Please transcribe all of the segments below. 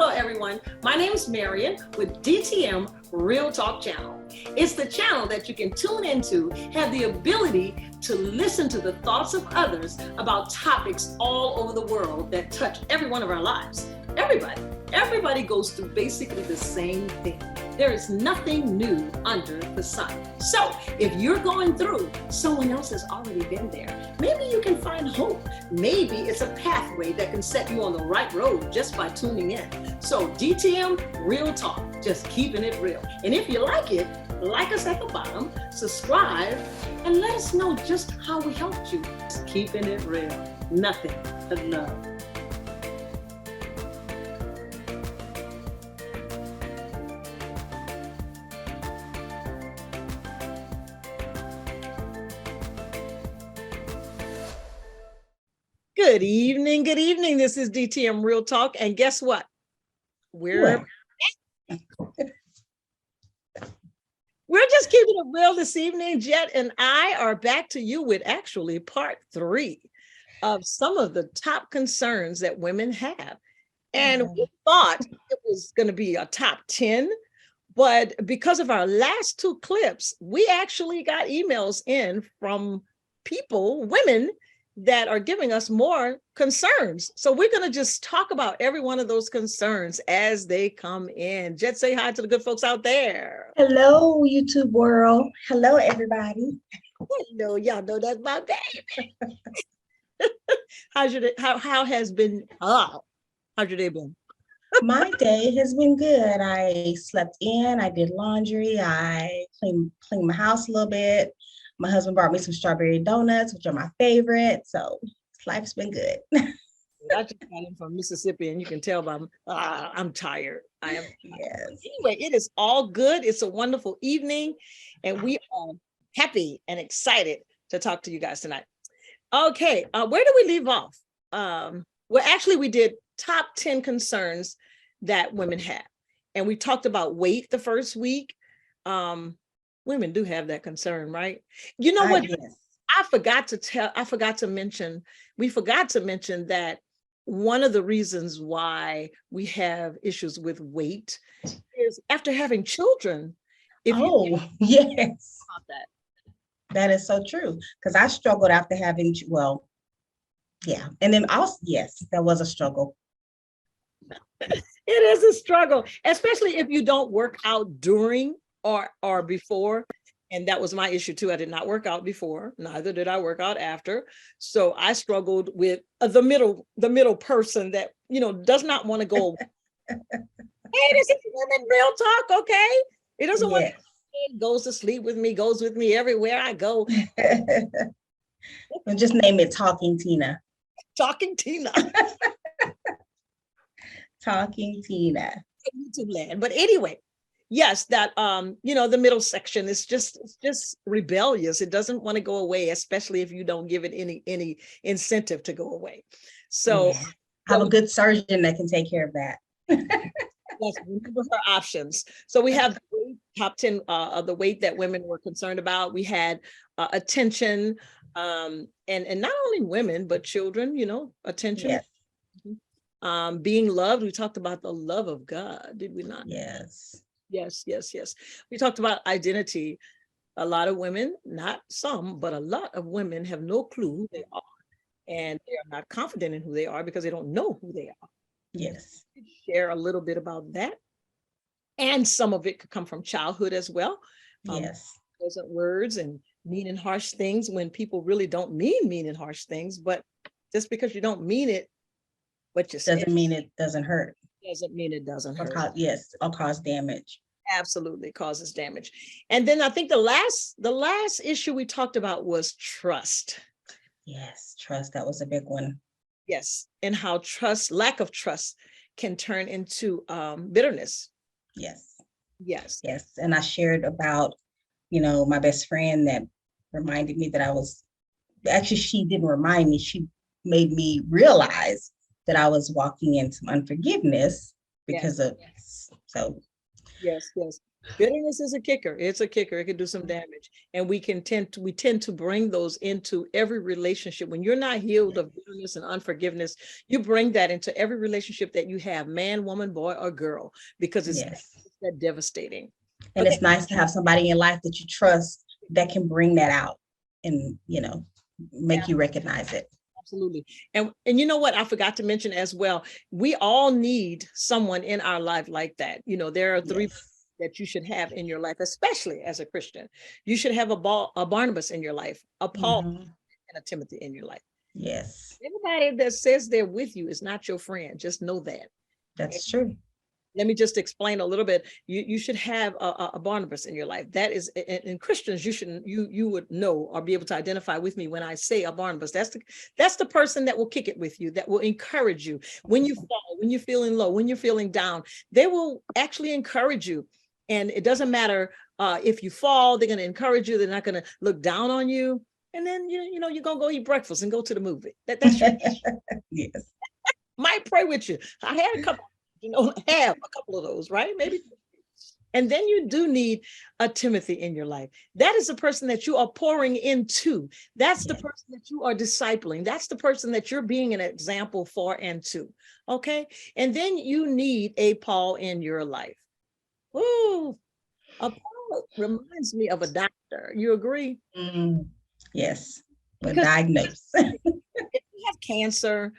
Hello, everyone. My name is Marion with DTM Real Talk Channel. It's the channel that you can tune into, have the ability to listen to the thoughts of others about topics all over the world that touch every one of our lives. Everybody goes through basically the same thing. There is nothing new under the sun. So if you're going through, someone else has already been there. Maybe you can find hope. Maybe it's a pathway that can set you on the right road just by tuning in. So DTM Real Talk, just keeping it real. And if you like it, like us at the bottom, subscribe, and let us know just how we helped you. Just keeping it real. Nothing but love. Good evening. This is DTM Real Talk. And guess what? We're just keeping it real this evening. Jett and I are back to you with actually part 3 of some of the top concerns that women have. And we thought it was going to be a top 10, but because of our last 2 clips, we actually got emails in from people, women, that are giving us more concerns. So we're going to just talk about every one of those concerns as they come in. Jett, say hi to the good folks out there. Hello, YouTube world. Hello, everybody. Hello, y'all know that's my baby. How's your day? How's your day been? My day has been good. I slept in, I did laundry, I cleaned my house a little bit. My husband brought me some strawberry donuts, which are my favorite. So life's been good. I just got in from Mississippi, and you can tell by I'm tired. I am. Yes. Anyway, it is all good. It's a wonderful evening, and we are happy and excited to talk to you guys tonight. Okay, where do we leave off? Well, actually, we did top 10 concerns that women have, and we talked about weight the first week. Women do have that concern, right? You know what? We forgot to mention that one of the reasons why we have issues with weight is after having children. Yes. That is so true. Because I struggled after having, and then also, yes, that was a struggle. It is a struggle, especially if you don't work out during or before. And that was my issue too. I did not work out before, neither did I work out after. So I struggled with the middle person that, does not want to go away. Hey, this is Women Real Talk, okay? It doesn't want to, goes to sleep with me, goes with me everywhere I go. And just name it Talking Tina. Talking Tina. Talking Tina. YouTube land. But anyway, yes, that the middle section is just rebellious. It doesn't want to go away, especially if you don't give it any incentive to go away. So have a good surgeon that can take care of that. Yes, remember her options. So we have top 10 of the weight that women were concerned about. We had attention, and not only women but children. Attention. Yes. Being loved. We talked about the love of God, did we not? Yes. Yes. We talked about identity. A lot of women, not some, but a lot of women have no clue who they are. And they are not confident in who they are because they don't know who they are. Yes. Share a little bit about that. And some of it could come from childhood as well. Yes. Pleasant words and mean and harsh things when people really don't mean and harsh things. But just because you don't mean it, what you say doesn't mean it doesn't hurt. Doesn't mean it doesn't hurt. Or cause damage. Absolutely causes damage. And then I think the last issue we talked about was trust. Yes, trust. That was a big one. Yes, and how lack of trust can turn into bitterness. Yes. And I shared about, my best friend that reminded me that she didn't remind me. She made me realize that I was walking in some unforgiveness because of. So. Yes. Bitterness is a kicker. It's a kicker. It can do some damage. And we tend to bring those into every relationship. When you're not healed of bitterness and unforgiveness, you bring that into every relationship that you have, man, woman, boy, or girl, because it's that devastating. And it's nice to have somebody in your life that you trust that can bring that out and, make you recognize it. Absolutely. And you know what? I forgot to mention as well, we all need someone in our life like that. There are three that you should have in your life, especially as a Christian. You should have a Barnabas in your life, a Paul, and a Timothy in your life. Yes. Anybody that says they're with you is not your friend. Just know that. That's true. Let me just explain a little bit. You should have a Barnabas in your life. That is, in Christians, you would know or be able to identify with me when I say a Barnabas. That's the person that will kick it with you, that will encourage you when you fall, when you're feeling low, when you're feeling down. They will actually encourage you. And it doesn't matter if you fall, they're going to encourage you. They're not going to look down on you. And then, you're going to go eat breakfast and go to the movie. That's yes. Might pray with you. I had a couple, have a couple of those, right? Maybe. And then you do need a Timothy in your life. That is the person that you are pouring into. That's the person that you are discipling. That's the person that you're being an example for and to. Okay. And then you need a Paul in your life. Ooh, a Paul reminds me of a doctor. You agree? Yes. But diagnosed. If you have cancer,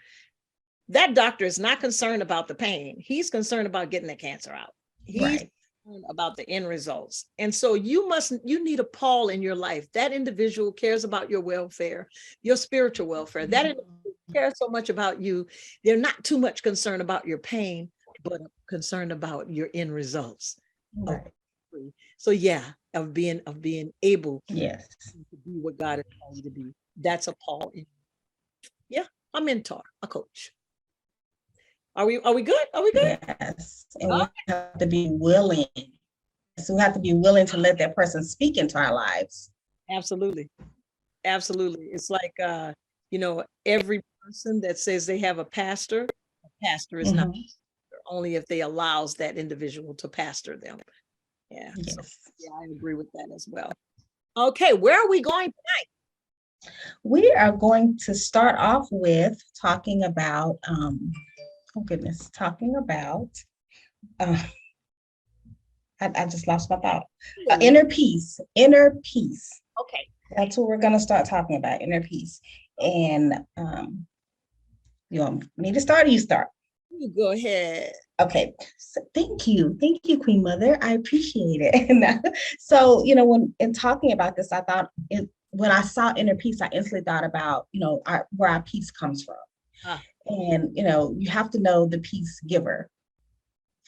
that doctor is not concerned about the pain. He's concerned about getting the cancer out. He's concerned about the end results. And so you need a Paul in your life. That individual cares about your welfare, your spiritual welfare. That individual cares so much about you. They're not too much concerned about your pain, but concerned about your end results. Right. So of being able to be what God has called you to be. That's a Paul. Yeah, a mentor, a coach. Are we good? Are we good? Yes. And we have to be willing. So we have to be willing to let that person speak into our lives. Absolutely. Absolutely. It's like every person that says they have a pastor is not only if they allows that individual to pastor them. Yeah. Yes. So, I agree with that as well. Okay, where are we going tonight? We are going to start off with talking about I just lost my thought. Inner peace. Okay. That's what we're going to start talking about, inner peace. And you want me to start or you start? You go ahead. Okay, so thank you, Queen Mother. I appreciate it. So, when in talking about this, I thought when I saw inner peace, I instantly thought about, where our peace comes from. And, you have to know the peace giver,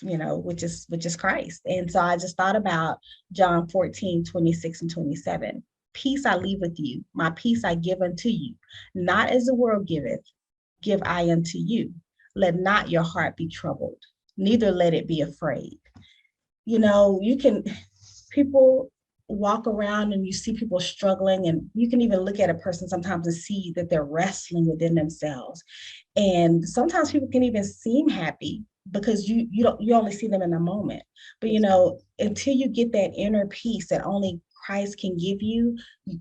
which is Christ. And so I just thought about John 14, 26 and 27. Peace I leave with you, my peace I give unto you, not as the world giveth, give I unto you. Let not your heart be troubled, neither let it be afraid. People walk around and you see people struggling, and you can even look at a person sometimes and see that they're wrestling within themselves. And sometimes people can even seem happy because you only see them in a moment. But until you get that inner peace that only Christ can give you,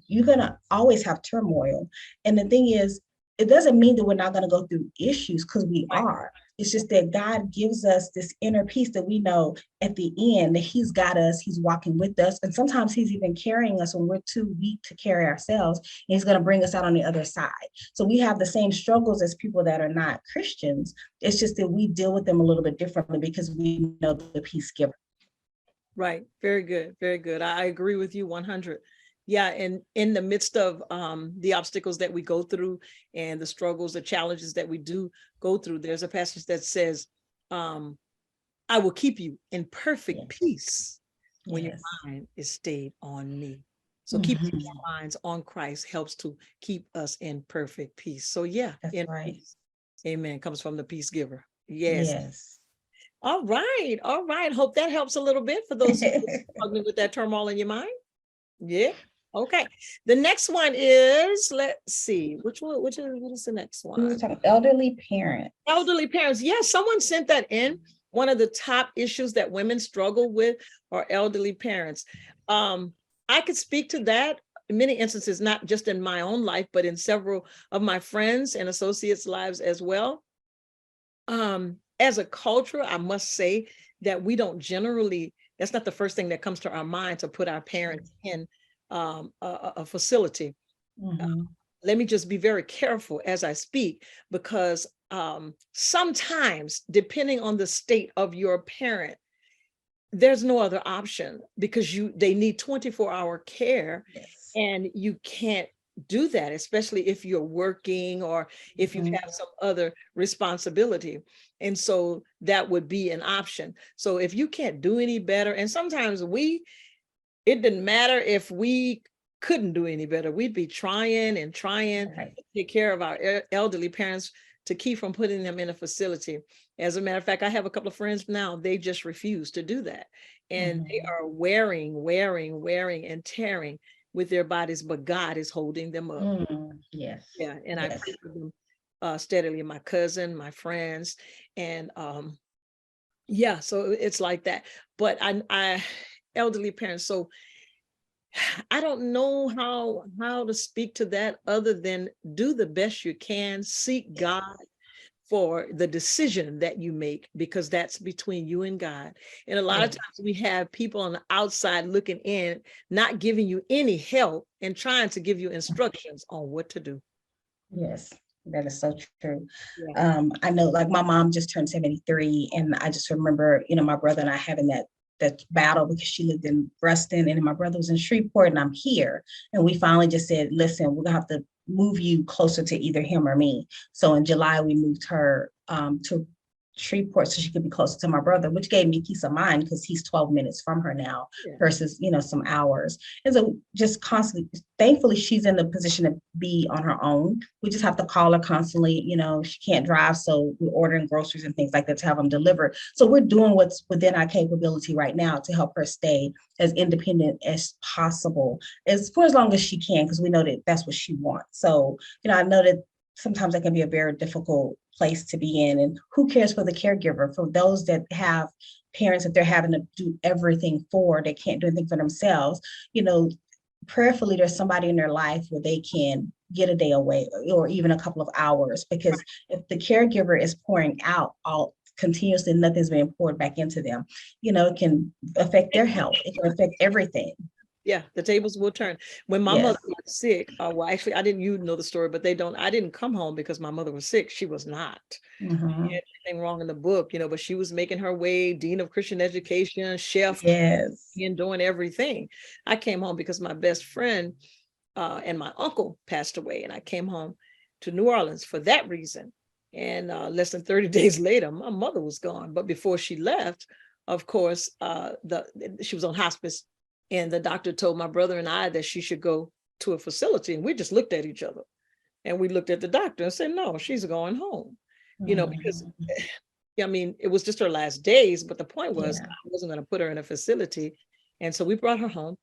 you're gonna always have turmoil. And the thing is, it doesn't mean that we're not going to go through issues, because we are. It's just that God gives us this inner peace that we know at the end that he's got us, he's walking with us. And sometimes he's even carrying us when we're too weak to carry ourselves. And he's going to bring us out on the other side. So we have the same struggles as people that are not Christians. It's just that we deal with them a little bit differently because we know the peace giver. Right. Very good. Very good. I agree with you 100. Yeah. And in the midst of the obstacles that we go through and the struggles, the challenges that we do go through, there's a passage that says, I will keep you in perfect peace when your mind is stayed on me. So keeping our minds on Christ helps to keep us in perfect peace. So that's right. Peace, amen, comes from the peace giver. Yes. All right. Hope that helps a little bit for those who are struggling with that turmoil in your mind. Yeah. Okay. The next one is, let's see, what is the next one? We were talking elderly parents. Elderly parents. Yes, someone sent that in. one of the top issues that women struggle with are elderly parents. I could speak to that in many instances, not just in my own life, but in several of my friends and associates' lives as well. As a culture, I must say that we don't generally, that's not the first thing that comes to our mind, to put our parents in a facility. Let me just be very careful as I speak, because sometimes, depending on the state of your parent, there's no other option, because they need 24-hour care. Yes. And you can't do that, especially if you're working or if you have some other responsibility. And so that would be an option. So if you can't do any better, and sometimes it didn't matter if we couldn't do any better, we'd be trying to take care of our elderly parents, to keep from putting them in a facility. As a matter of fact, I have a couple of friends now, they just refuse to do that. And they are wearing and tearing with their bodies, but God is holding them up. Yes. Yeah. And I pray for them steadily, my cousin, my friends. And yeah, so it's like that. But I elderly parents, so I don't know how to speak to that, other than do the best you can, seek God for the decision that you make, because that's between you and God. And a lot of times we have people on the outside looking in, not giving you any help and trying to give you instructions on what to do. Yes, that is so true. I know, like, my mom just turned 73, and I just remember, my brother and I having that battle, because she lived in Ruston and my brother was in Shreveport and I'm here. And we finally just said, listen, we're gonna have to move you closer to either him or me. So in July, we moved her to Shreveport so she could be closer to my brother, which gave me peace of mind, because he's 12 minutes from her now versus, some hours. And so just constantly, thankfully, she's in the position to be on her own. We just have to call her constantly. She can't drive, so we're ordering groceries and things like that to have them delivered. So we're doing what's within our capability right now to help her stay as independent as possible, for as long as she can, because we know that that's what she wants. So, I know that sometimes that can be a very difficult place to be in. And who cares for the caregiver? For those that have parents that they're having to do everything for, they can't do anything for themselves, prayerfully, there's somebody in their life where they can get a day away, or even a couple of hours, because if the caregiver is pouring out all continuously, nothing's being poured back into them, it can affect their health. It can affect everything. Yeah, the tables will turn. When my mother got sick, well, actually, you know the story, but I didn't come home because my mother was sick. She was not. She had anything wrong in the book, but she was making her way, Dean of Christian Education, chef, and doing everything. I came home because my best friend and my uncle passed away, and I came home to New Orleans for that reason. And less than 30 days later, my mother was gone. But before she left, of course, she was on hospice. And the doctor told my brother and I that she should go to a facility. And we just looked at each other, and we looked at the doctor and said, no, she's going home, because it was just her last days. But the point was, I wasn't going to put her in a facility. And so we brought her home,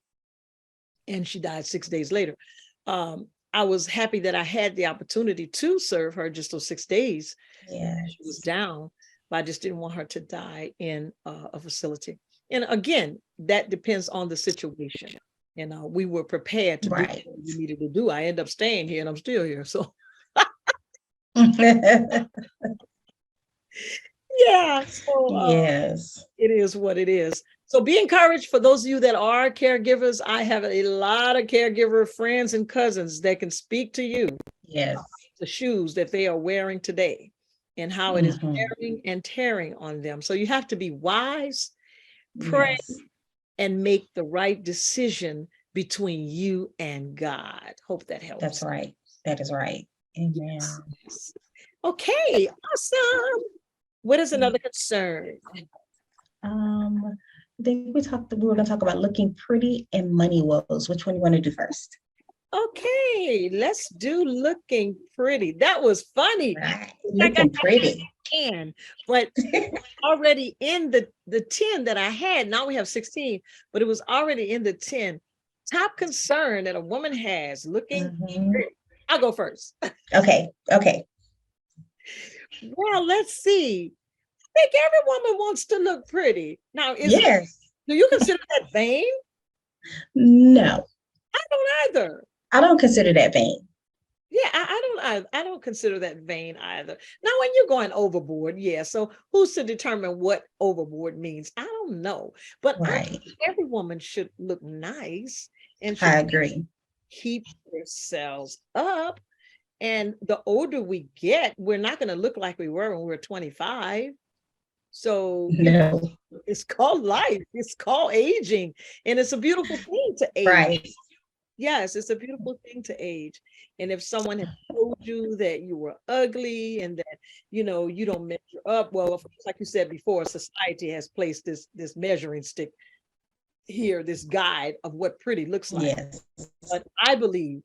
and she died 6 days later. I was happy that I had the opportunity to serve her just those 6 days. She was down, but I just didn't want her to die in a facility. And again, that depends on the situation. And we were prepared to do what we needed to do. I ended up staying here, and I'm still here. So yeah. So it is what it is. So be encouraged. For those of you that are caregivers, I have a lot of caregiver friends and cousins that can speak to you. The shoes that they are wearing today, and how it is wearing and tearing on them. So you have to be wise, pray, and make the right decision between you and God. Hope that helps. That's right. That is right. Amen. Yes. Okay, awesome. What is another concern? I think we were going to talk about looking pretty and money woes. Which one you want to do first? Okay, let's do looking pretty. That was funny. Right. Looking pretty. But already in the 10 that I had, now we have 16, but it was already in the 10. Top concern that a woman has looking pretty. I'll go first. Okay. Well, let's see. think every woman wants to look pretty. Now, Yes. do you consider that vain? No, I don't either. I don't consider that vain. Yeah, I don't consider that vain either. Now, when you're going overboard, yeah. So who's to determine what overboard means? I don't know. But I Right. think every woman should look nice and should I agree. keep themselves up. And the older we get, we're not going to look like we were when we were 25. So, No. it's called life. It's called aging. And it's a beautiful thing to age. Right. Yes, it's a beautiful thing to age. And if someone had told you that you were ugly and that, you don't measure up, well, of course, like you said before, society has placed this measuring stick here, this guide of what pretty looks like. Yes. But I believe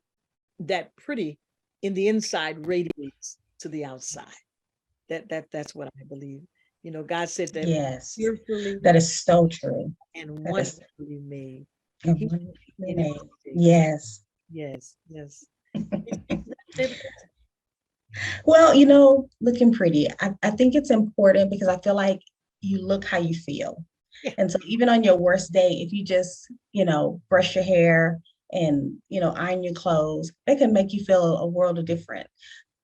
that pretty in the inside radiates to the outside. That's what I believe. God said that Yes. fearfully That is so true. and That is wonderfully made. wonderfully made. Yes. Yes. Well, looking pretty. I think it's important because I feel like you look how you feel. Yeah. And so even on your worst day, if you just, brush your hair and, iron your clothes, it can make you feel a world of difference.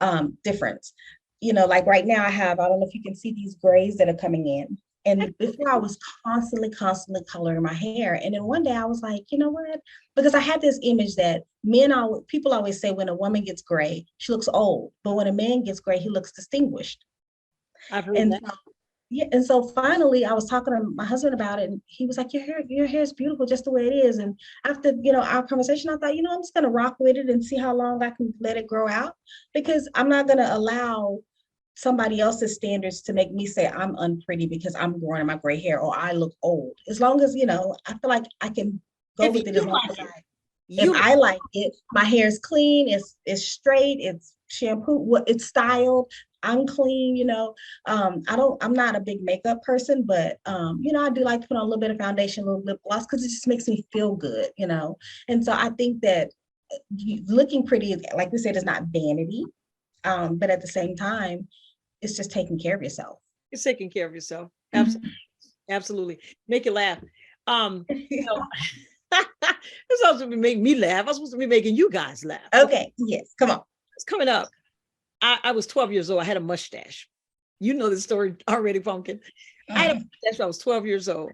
Like right now I don't know if you can see these grays that are coming in. And before I was constantly coloring my hair. And then one day I was like, you know what? Because I had this image that people always say when a woman gets gray, she looks old. But when a man gets gray, he looks distinguished. I've heard And that. so, yeah, and so finally I was talking to my husband about it, and he was like, your hair is beautiful just the way it is. And after, our conversation, I thought, I'm just gonna rock with it and see how long I can let it grow out, because I'm not gonna allow somebody else's standards to make me say I'm unpretty because I'm growing my gray hair or I look old. As long as, I feel like I can go with it as long as if I like it. My hair is clean, it's straight, it's shampoo, it's styled, I'm clean, I'm not a big makeup person, but I do like to put on a little bit of foundation, a little lip gloss, because it just makes me feel good, And so I think that looking pretty, like we said, is not vanity. But at the same time, it's just taking care of yourself. It's taking care of yourself. Absolutely. Absolutely. Make you laugh. It's supposed to be making me laugh. I'm supposed to be making you guys laugh. Okay. Yes. Come on. It's coming up. I was 12 years old. I had a mustache. You know the story already, Pumpkin. I had a mustache when I was 12 years old.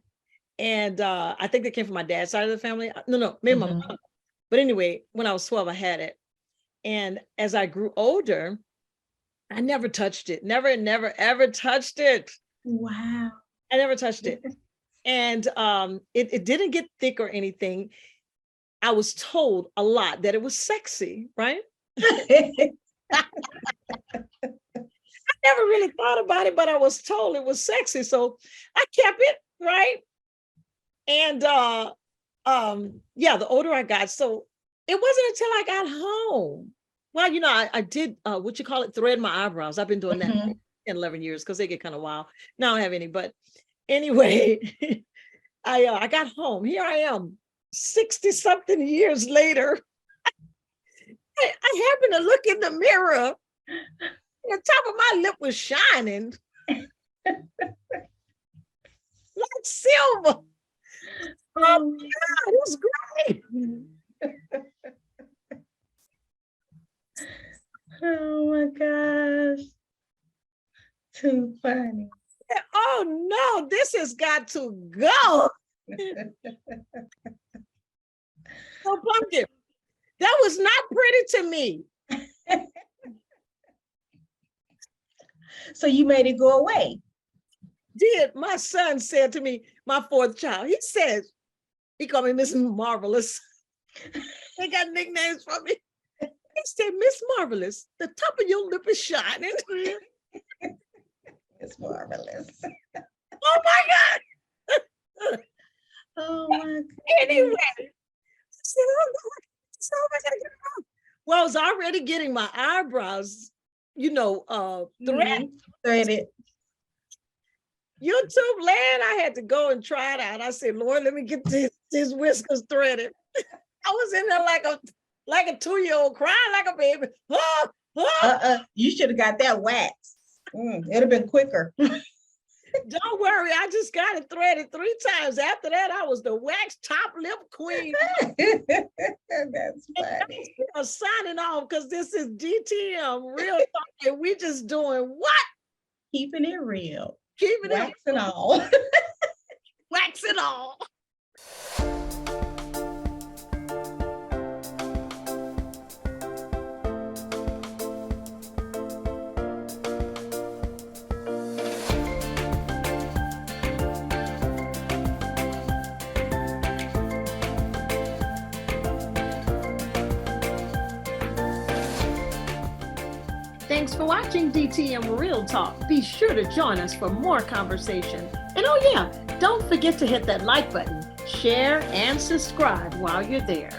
And I think that came from my dad's side of the family. No, maybe my mom. But anyway, when I was 12, I had it. And as I grew older, I never touched it. Never, ever touched it. Wow. I never touched it. And it didn't get thick or anything. I was told a lot that it was sexy, right? I never really thought about it, but I was told it was sexy. So I kept it, right? And the older I got, so it wasn't until I got home. Well, I did thread my eyebrows. I've been doing that 10, 11 years because they get kind of wild. Now I don't have any, but anyway, I got home. Here I am, 60 something years later. I happened to look in the mirror. The top of my lip was shining like silver. Oh my God, it was great. Oh my gosh. Too funny. Oh no, this has got to go. So Pumpkin, that was not pretty to me. So you made it go away. My son said to me, my fourth child, he called me Miss Marvelous. They got nicknames for me. He said, Miss Marvelous, the top of your lip is shining. It's marvelous. Oh my God. Oh my God. Anyway, I said, well, I was already getting my eyebrows, threaded. YouTube land, I had to go and try it out. I said, Lord, let me get these whiskers threaded. I was in there like a 2-year-old crying like a baby. You should have got that wax. It'd have been quicker. Don't worry, I just got it threaded 3 times. After that, I was the wax top lip queen. That's funny. Signing off because this is DTM Real Talk, and we just doing what? Keeping it real. Keeping Wax it and all. wax and all. Thanks for watching DTM Real Talk. Be sure to join us for more conversation. And oh yeah, don't forget to hit that like button, share, and subscribe while you're there.